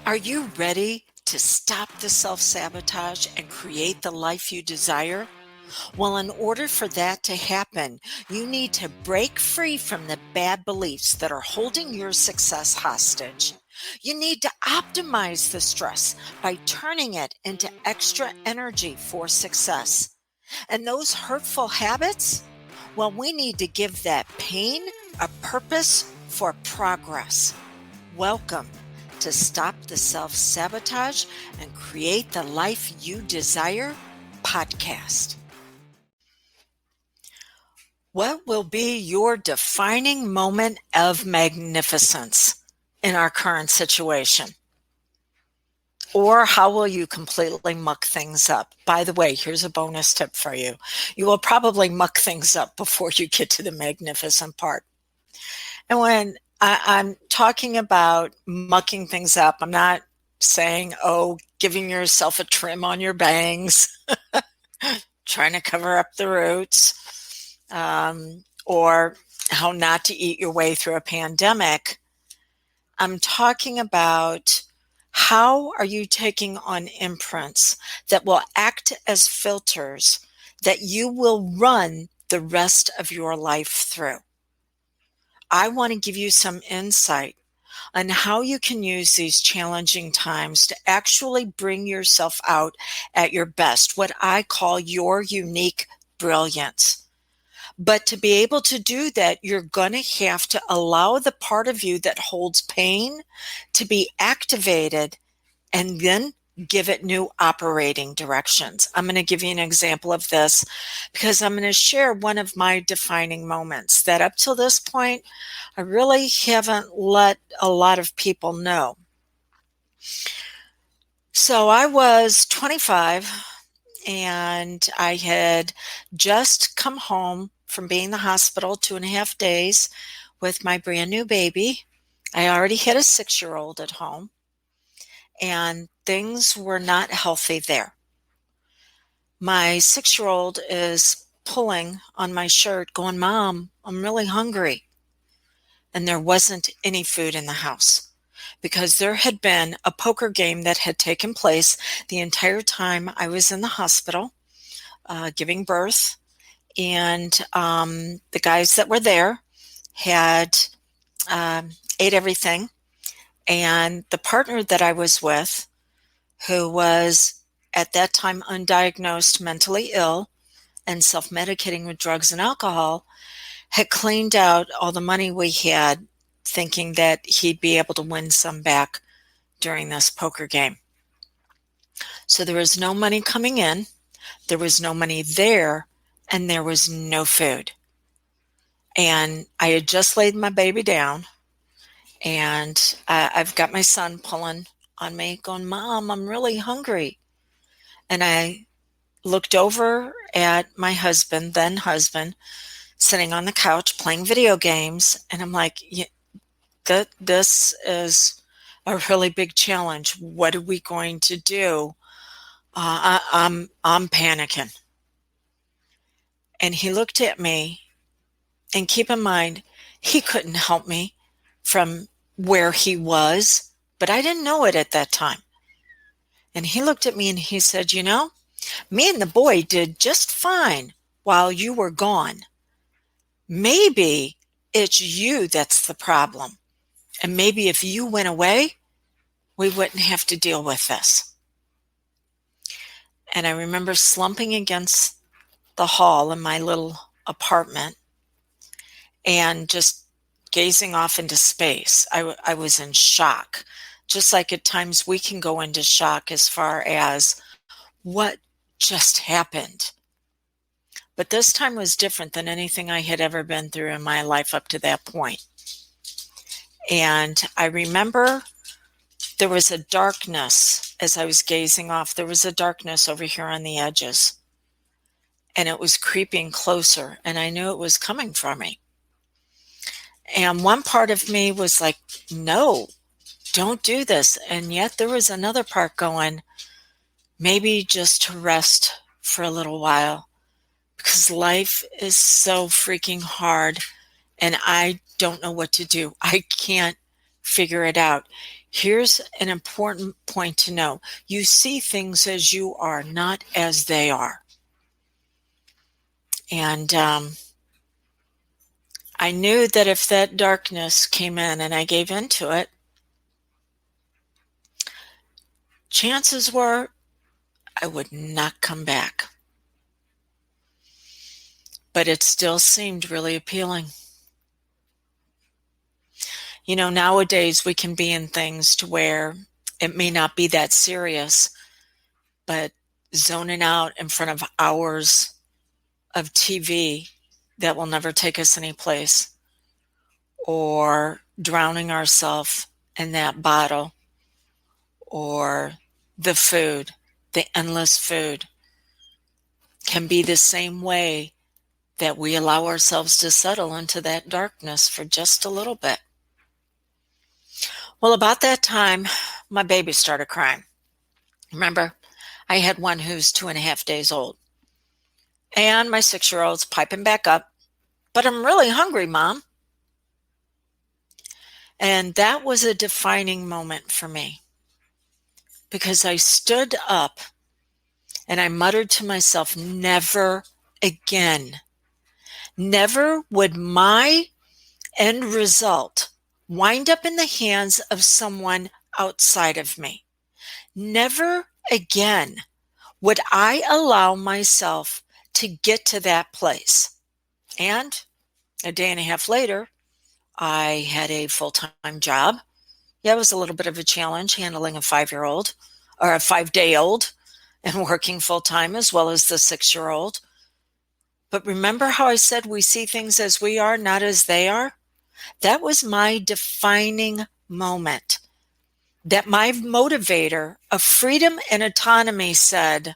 Are you ready to stop the self-sabotage and create the life you desire? Well, in order for that to happen, you need to break free from the bad beliefs that are holding your success hostage. You need to optimize the stress by turning it into extra energy for success. And those hurtful habits? Well, we need to give that pain a purpose for progress. Welcome to Stop the Self-Sabotage and Create the Life You Desire podcast. What will be your defining moment of magnificence in our current situation? Or how will you completely muck things up? By the way, here's a bonus tip for you. You will probably muck things up before you get to the magnificent part. And when I'm talking about mucking things up, I'm not saying, giving yourself a trim on your bangs, trying to cover up the roots, or how not to eat your way through a pandemic. I'm talking about how are you taking on imprints that will act as filters that you will run the rest of your life through. I want to give you some insight on how you can use these challenging times to actually bring yourself out at your best, what I call your unique brilliance. But to be able to do that, you're going to have to allow the part of you that holds pain to be activated and then give it new operating directions. I'm going to give you an example of this because I'm going to share one of my defining moments that up till this point, I really haven't let a lot of people know. So I was 25 and I had just come home from being in the hospital 2.5 days with my brand new baby. I already had a 6-year-old at home and things were not healthy there. My 6-year-old is pulling on my shirt going, "Mom, I'm really hungry." And there wasn't any food in the house because there had been a poker game that had taken place the entire time I was in the hospital giving birth. And the guys that were there had ate everything. And the partner that I was with, who was at that time undiagnosed mentally ill and self-medicating with drugs and alcohol, had cleaned out all the money we had, thinking that he'd be able to win some back during this poker game. So there was no money coming in, there was no money there, and there was no food. And I had just laid my baby down, and I've got my son pulling on me, going, "Mom, I'm really hungry." And I looked over at my husband, then husband, sitting on the couch playing video games. And I'm like, this is a really big challenge. What are we going to do? I'm panicking. And he looked at me, and keep in mind, he couldn't help me from where he was, but I didn't know it at that time. And he looked at me and he said, "Me and the boy did just fine while you were gone. Maybe it's you that's the problem. And maybe if you went away, we wouldn't have to deal with this." And I remember slumping against the hall in my little apartment and just gazing off into space. I was in shock, just like at times we can go into shock as far as what just happened. But this time was different than anything I had ever been through in my life up to that point. And I remember there was a darkness as I was gazing off. There was a darkness over here on the edges. And it was creeping closer. And I knew it was coming for me. And one part of me was like, "No, don't do this." And yet there was another part going, maybe just to rest for a little while. Because life is so freaking hard. And I don't know what to do. I can't figure it out. Here's an important point to know. You see things as you are, not as they are. And I knew that if that darkness came in and I gave into it, chances were I would not come back. But it still seemed really appealing. You know, nowadays we can be in things to where it may not be that serious, but zoning out in front of hours of TV that will never take us anyplace, or drowning ourselves in that bottle, or the food, the endless food, can be the same way that we allow ourselves to settle into that darkness for just a little bit. Well, about that time, my baby started crying. Remember, I had one who's 2.5 days old. And my 6-year-old's piping back up, "But I'm really hungry, Mom." And that was a defining moment for me, because I stood up and I muttered to myself, never again. Never would my end result wind up in the hands of someone outside of me. Never again would I allow myself to get to that place. And a day and a half later, I had a full-time job. Yeah, it was a little bit of a challenge handling a 5-year-old or a 5-day-old and working full-time as well as the 6-year-old. But remember how I said we see things as we are, not as they are? That was my defining moment. That my motivator of freedom and autonomy said,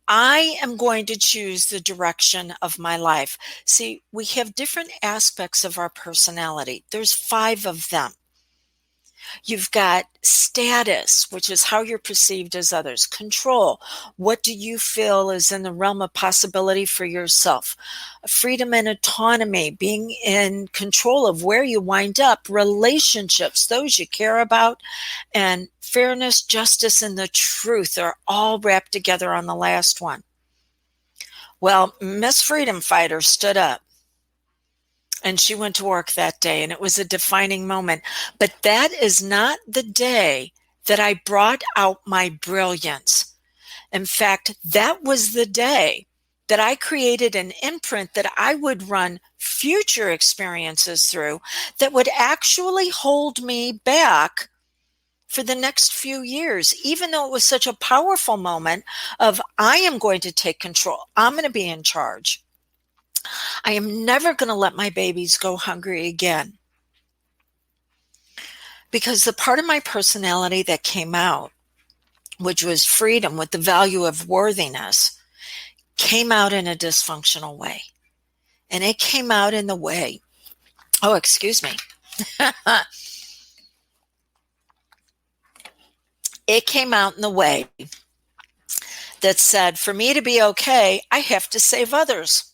I am going to choose the direction of my life. See, we have different aspects of our personality. There's 5 of them. You've got status, which is how you're perceived as others. Control. What do you feel is in the realm of possibility for yourself? Freedom and autonomy, being in control of where you wind up. Relationships, those you care about. And fairness, justice, and the truth are all wrapped together on the last one. Well, Miss Freedom Fighter stood up. And she went to work that day, and it was a defining moment. But that is not the day that I brought out my brilliance. In fact, that was the day that I created an imprint that I would run future experiences through that would actually hold me back for the next few years, even though it was such a powerful moment of I am going to take control. I'm going to be in charge. I am never going to let my babies go hungry again. Because the part of my personality that came out, which was freedom with the value of worthiness, came out in a dysfunctional way. And it came out in the way, oh, excuse me. It came out in the way that said, for me to be okay, I have to save others.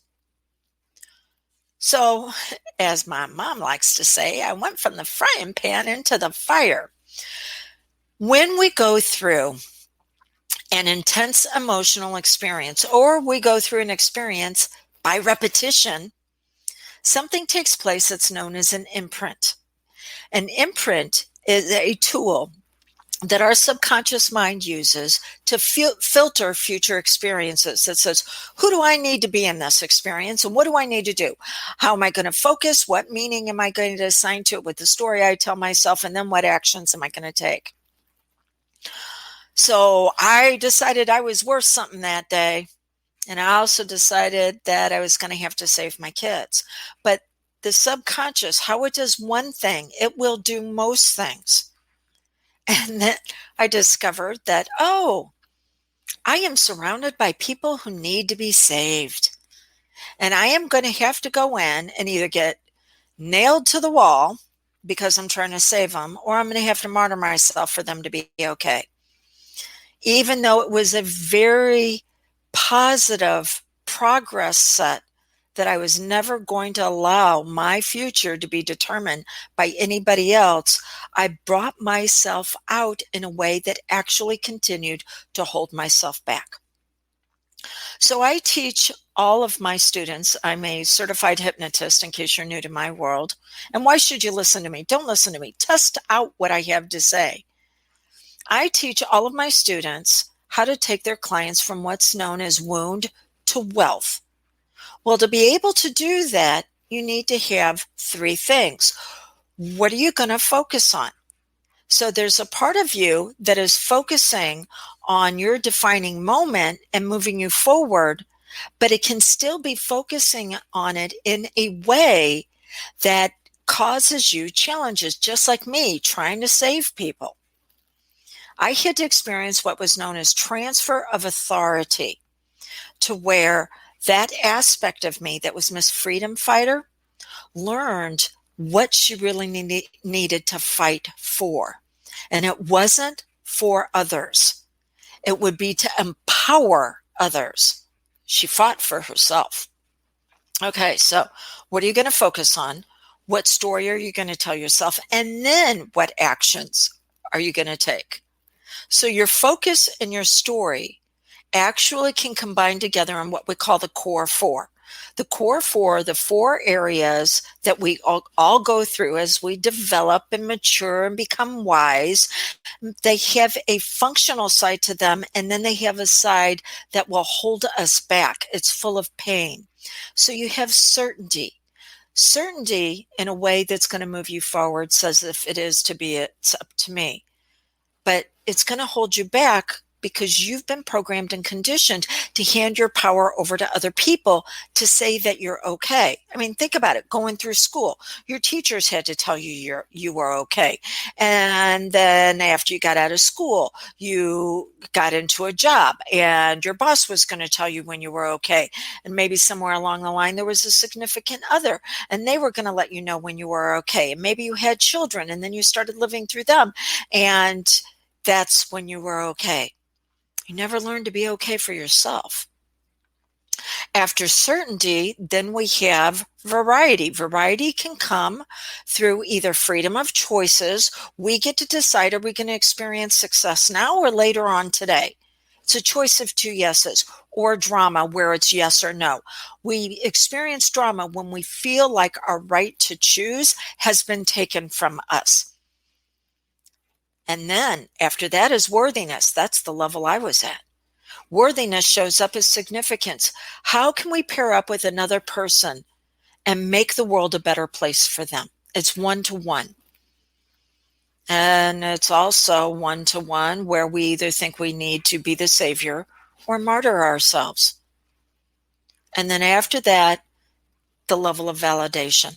So, as my mom likes to say, I went from the frying pan into the fire. When we go through an intense emotional experience, or we go through an experience by repetition, something takes place that's known as an imprint. An imprint is a tool that our subconscious mind uses to filter future experiences. That says, who do I need to be in this experience, and what do I need to do? How am I going to focus? What meaning am I going to assign to it with the story I tell myself? And then what actions am I going to take? So I decided I was worth something that day. And I also decided that I was going to have to save my kids. But the subconscious, how it does one thing, it will do most things. And then I discovered that, oh, I am surrounded by people who need to be saved. And I am going to have to go in and either get nailed to the wall because I'm trying to save them, or I'm going to have to martyr myself for them to be okay. Even though it was a very positive progress set that I was never going to allow my future to be determined by anybody else, I brought myself out in a way that actually continued to hold myself back. So I teach all of my students. I'm a certified hypnotist, in case you're new to my world. And why should you listen to me? Don't listen to me. Test out what I have to say. I teach all of my students how to take their clients from what's known as wound to wealth. Well, to be able to do that, you need to have three things. What are you going to focus on? So there's a part of you that is focusing on your defining moment and moving you forward, but it can still be focusing on it in a way that causes you challenges, just like me trying to save people. I had to experience what was known as transfer of authority, to where that aspect of me that was Miss Freedom Fighter learned what she really needed to fight for. And it wasn't for others. It would be to empower others. She fought for herself. Okay, so what are you going to focus on? What story are you going to tell yourself? And then what actions are you going to take? So your focus and your story actually can combine together in what we call the core four. The core four, the four areas that we all go through as we develop and mature and become wise. They have a functional side to them, and then they have a side that will hold us back. It's full of pain. So you have certainty. Certainty in a way that's going to move you forward says, if it is to be, it's up to me. But it's going to hold you back because you've been programmed and conditioned to hand your power over to other people to say that you're okay. I mean, think about it. Going through school, your teachers had to tell you you were okay. And then after you got out of school, you got into a job and your boss was going to tell you when you were okay. And maybe somewhere along the line, there was a significant other and they were going to let you know when you were okay. And maybe you had children and then you started living through them. And that's when you were okay. You never learned to be okay for yourself. After certainty, then we have variety. Variety can come through either freedom of choices. We get to decide, are we going to experience success now or later on today? It's a choice of two yeses, or drama where it's yes or no. We experience drama when we feel like our right to choose has been taken from us. And then after that is worthiness. That's the level I was at. Worthiness shows up as significance. How can we pair up with another person and make the world a better place for them? It's one-to-one. And it's also one-to-one where we either think we need to be the savior or martyr ourselves. And then after that, the level of validation.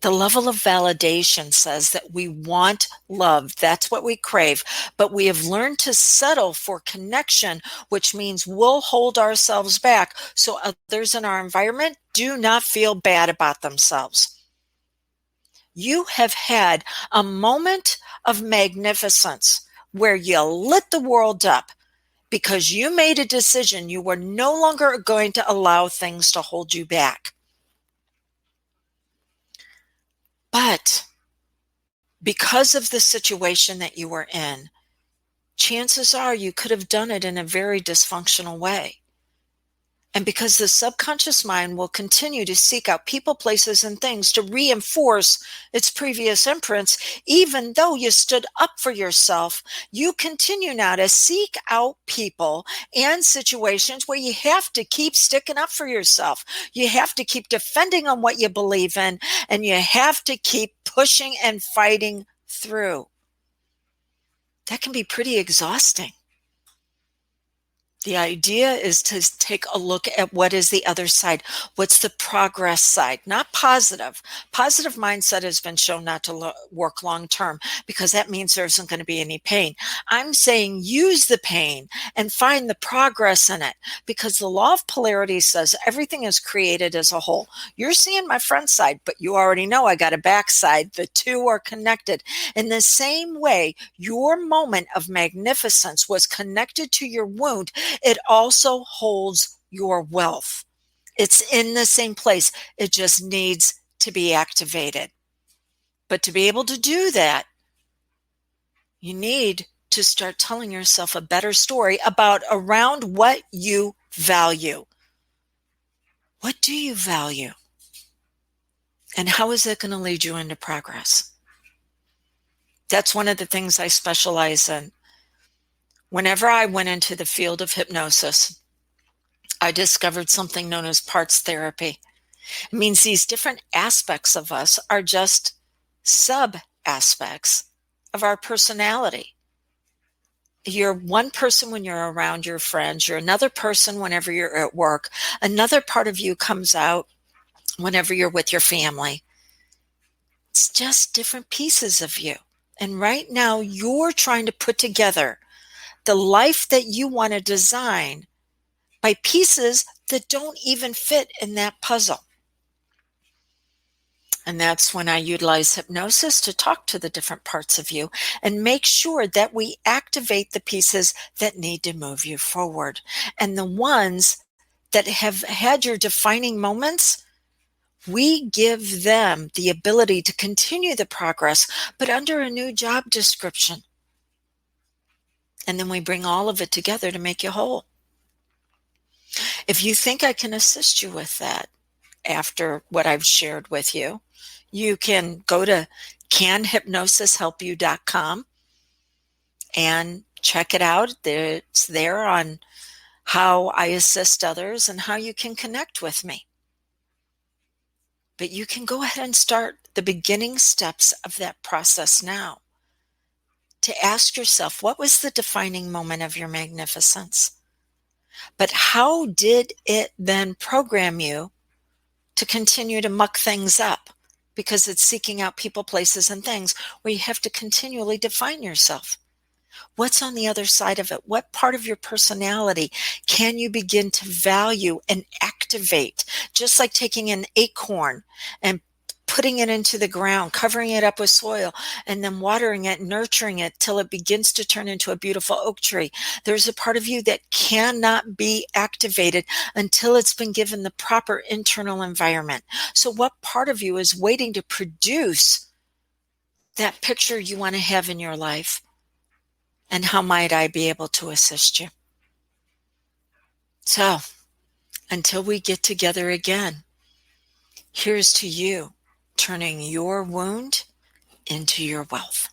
The level of validation says that we want love. That's what we crave. But we have learned to settle for connection, which means we'll hold ourselves back so others in our environment do not feel bad about themselves. You have had a moment of magnificence where you lit the world up because you made a decision. You were no longer going to allow things to hold you back. But because of the situation that you were in, chances are you could have done it in a very dysfunctional way. And because the subconscious mind will continue to seek out people, places, and things to reinforce its previous imprints, even though you stood up for yourself, you continue now to seek out people and situations where you have to keep sticking up for yourself. You have to keep defending on what you believe in, and you have to keep pushing and fighting through. That can be pretty exhausting. The idea is to take a look at what is the other side. What's the progress side? Not positive. Positive mindset has been shown not to work long term because that means there isn't going to be any pain. I'm saying use the pain and find the progress in it, because the law of polarity says everything is created as a whole. You're seeing my front side, but you already know I got a back side. The two are connected. In the same way, your moment of magnificence was connected to your wound. It also holds your wealth. It's in the same place. It just needs to be activated. But to be able to do that, you need to start telling yourself a better story about around what you value. What do you value? And how is it going to lead you into progress? That's one of the things I specialize in. Whenever I went into the field of hypnosis, I discovered something known as parts therapy. It means these different aspects of us are just sub aspects of our personality. You're one person when you're around your friends, you're another person whenever you're at work, another part of you comes out whenever you're with your family. It's just different pieces of you. And right now, you're trying to put together the life that you want to design by pieces that don't even fit in that puzzle. And that's when I utilize hypnosis to talk to the different parts of you and make sure that we activate the pieces that need to move you forward. And the ones that have had your defining moments, we give them the ability to continue the progress, but under a new job description. And then we bring all of it together to make you whole. If you think I can assist you with that after what I've shared with you, you can go to canhypnosishelpyou.com and check it out. It's there on how I assist others and how you can connect with me. But you can go ahead and start the beginning steps of that process now to ask yourself, what was the defining moment of your magnificence? But how did it then program you to continue to muck things up? Because it's seeking out people, places, and things where you have to continually define yourself. What's on the other side of it? What part of your personality can you begin to value and activate? Just like taking an acorn and putting it into the ground, covering it up with soil, and then watering it, nurturing it till it begins to turn into a beautiful oak tree. There's a part of you that cannot be activated until it's been given the proper internal environment. So what part of you is waiting to produce that picture you want to have in your life? And how might I be able to assist you? So, until we get together again, here's to you turning your wound into your wealth.